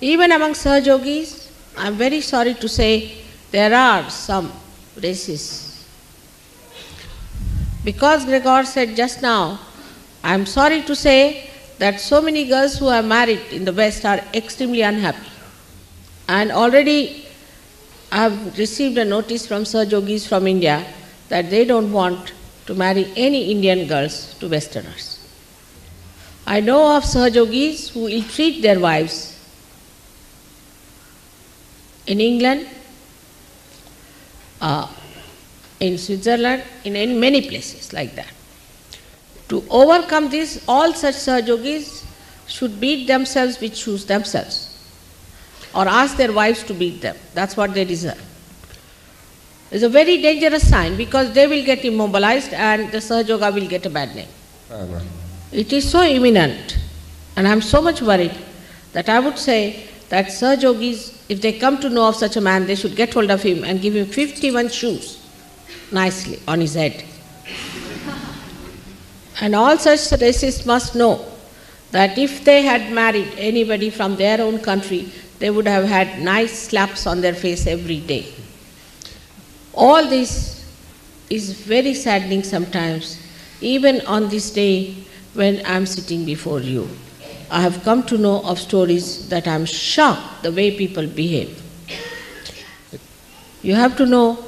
Even among Sahajogis, I am very sorry to say, there are some racists. Because Gregor said just now, I am sorry to say that so many girls who are married in the West are extremely unhappy. And already I have received a notice from Sahajogis from India that they don't want to marry any Indian girls to Westerners. I know of Sahajogis who ill-treat their wives in England, in Switzerland, in many places like that. To overcome this, all such Sahajogis should beat themselves with shoes themselves, or ask their wives to beat them. That's what they deserve. It's a very dangerous sign because they will get immobilized and the Sahajoga will get a bad name. It is so imminent, and I am so much worried that I would say that Sahajogis, if they come to know of such a man, they should get hold of him and give him 51 shoes nicely on his head. And all such racists must know that if they had married anybody from their own country, they would have had nice slaps on their face every day. All this is very saddening sometimes, even on this day when I am sitting before you. I have come to know of stories that I am shocked the way people behave. You have to know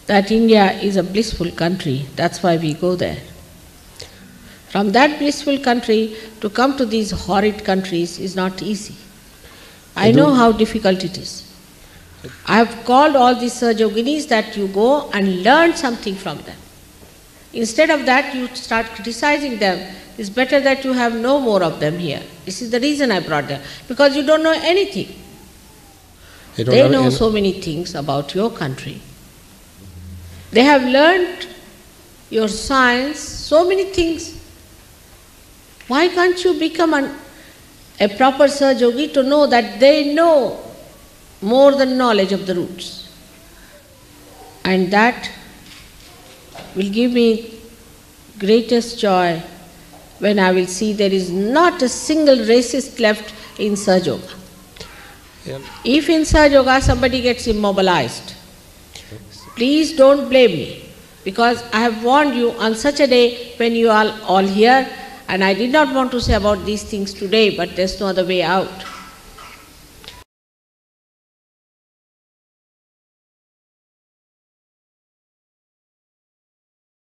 that India is a blissful country, that's why we go there. From that blissful country to come to these horrid countries is not easy. I know how difficult it is. I have called all these Sahajoginis that you go and learn something from them. Instead of that, you start criticizing them. It's better that you have no more of them here. This is the reason I brought them, because you don't know anything. They know so many things about your country. They have learned your science, so many things. Why can't you become a proper Sahajogi to know that they know more than knowledge of the roots? And that will give me greatest joy when I will see there is not a single racist left in Sahajoga. Yeah. If in Sahajoga somebody gets immobilized, please don't blame me, because I have warned you on such a day when you are all here, and I did not want to say about these things today, but there's no other way out.